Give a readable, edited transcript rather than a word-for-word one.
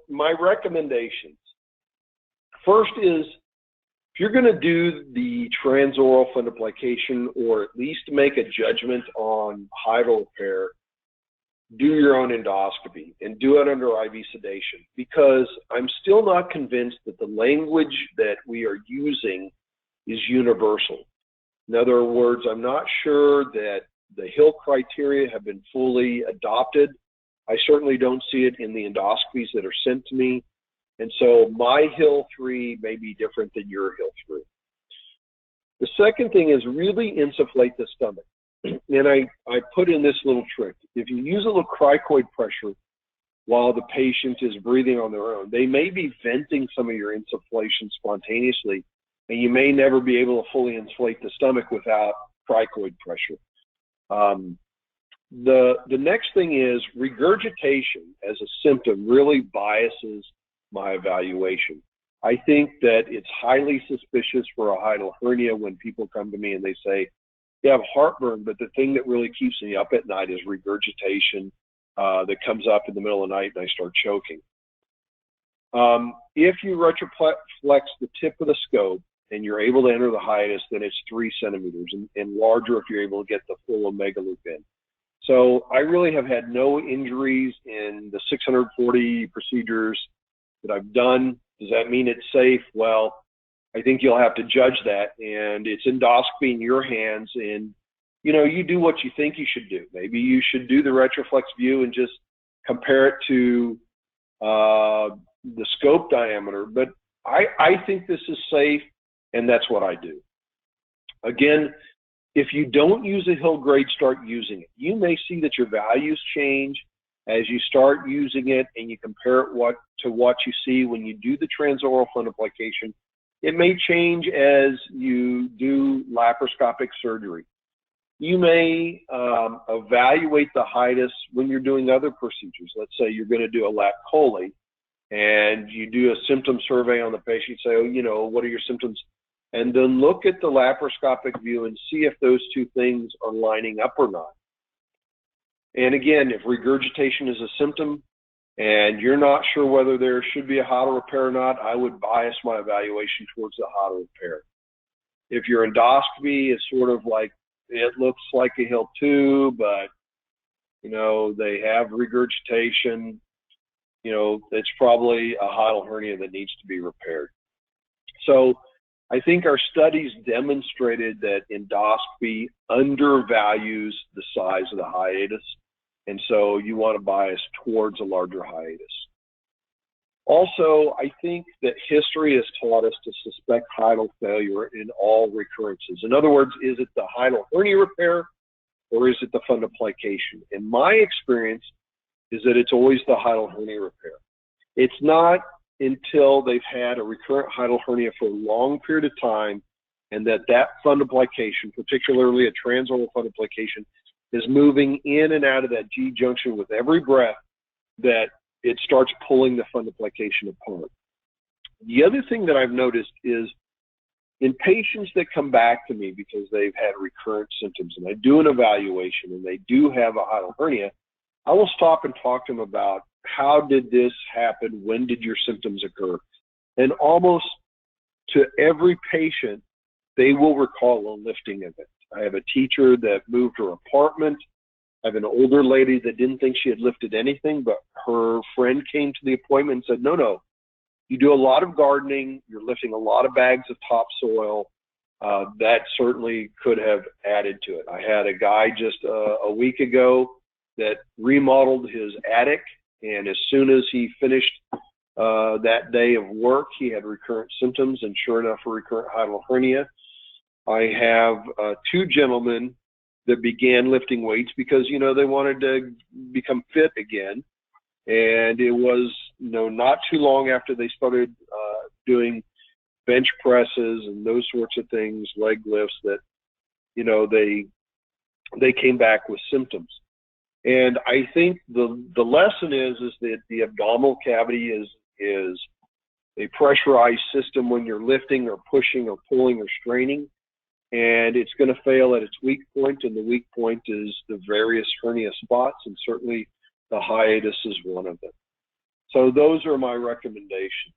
my recommendations, first is, if you're going to do the transoral fundoplication, or at least make a judgment on hiatal repair, do your own endoscopy and do it under IV sedation, because I'm still not convinced that the language that we are using is universal. In other words, I'm not sure that the Hill criteria have been fully adopted. I certainly don't see it in the endoscopies that are sent to me. And so my Hill 3 may be different than your Hill 3. The second thing is really insufflate the stomach. And I put in this little trick. If you use a little cricoid pressure while the patient is breathing on their own, they may be venting some of your insufflation spontaneously, and you may never be able to fully inflate the stomach without cricoid pressure. The next thing is regurgitation as a symptom really biases my evaluation. I think that it's highly suspicious for a hiatal hernia when people come to me and they say, you have heartburn, but the thing that really keeps me up at night is regurgitation that comes up in the middle of the night and I start choking. If you retroflex the tip of the scope and you're able to enter the hiatus, then it's 3 centimeters and larger if you're able to get the full omega loop in. So I really have had no injuries in the 640 procedures that I've done. Does that mean it's safe? Well, I think you'll have to judge that, and it's endoscopy in your hands, and you do what you think you should do. Maybe you should do the retroflex view and just compare it to the scope diameter, but I think this is safe, and that's what I do. Again, if you don't use a Hill grade, start using it. You may see that your values change as you start using it and you compare it to what you see when you do the transoral fundoplication. It may change as you do laparoscopic surgery. You may evaluate the hiatus when you're doing other procedures. Let's say you're going to do a lap chole and you do a symptom survey on the patient, say, oh, what are your symptoms? And then look at the laparoscopic view and see if those two things are lining up or not. And again, if regurgitation is a symptom and you're not sure whether there should be a hiatal repair or not, I would bias my evaluation towards the hiatal repair. If your endoscopy is sort of like, it looks like a Hill 2, but, they have regurgitation, it's probably a hiatal hernia that needs to be repaired. So I think our studies demonstrated that endoscopy undervalues the size of the hiatus, and so you want to bias towards a larger hiatus. Also, I think that history has taught us to suspect hiatal failure in all recurrences. In other words, is it the hiatal hernia repair or is it the fundoplication? And my experience is that it's always the hiatal hernia repair. It's not until they've had a recurrent hiatal hernia for a long period of time and that fundoplication, particularly a transoral fundoplication, is moving in and out of that G junction with every breath that it starts pulling the fundoplication apart. The other thing that I've noticed is in patients that come back to me because they've had recurrent symptoms and I do an evaluation and they do have a hiatal hernia, I will stop and talk to them about how did this happen, when did your symptoms occur? And almost to every patient, they will recall a lifting event. I have a teacher that moved her apartment. I have an older lady that didn't think she had lifted anything, but her friend came to the appointment and said, no, you do a lot of gardening, you're lifting a lot of bags of topsoil. That certainly could have added to it. I had a guy just a week ago that remodeled his attic, and as soon as he finished that day of work, he had recurrent symptoms, and sure enough, a recurrent hiatal hernia. I have 2 gentlemen that began lifting weights because, they wanted to become fit again. And it was, not too long after they started doing bench presses and those sorts of things, leg lifts, that, they came back with symptoms. And I think the lesson is that the abdominal cavity is a pressurized system when you're lifting or pushing or pulling or straining. And it's going to fail at its weak point, and the weak point is the various hernia spots, and certainly the hiatus is one of them. So those are my recommendations.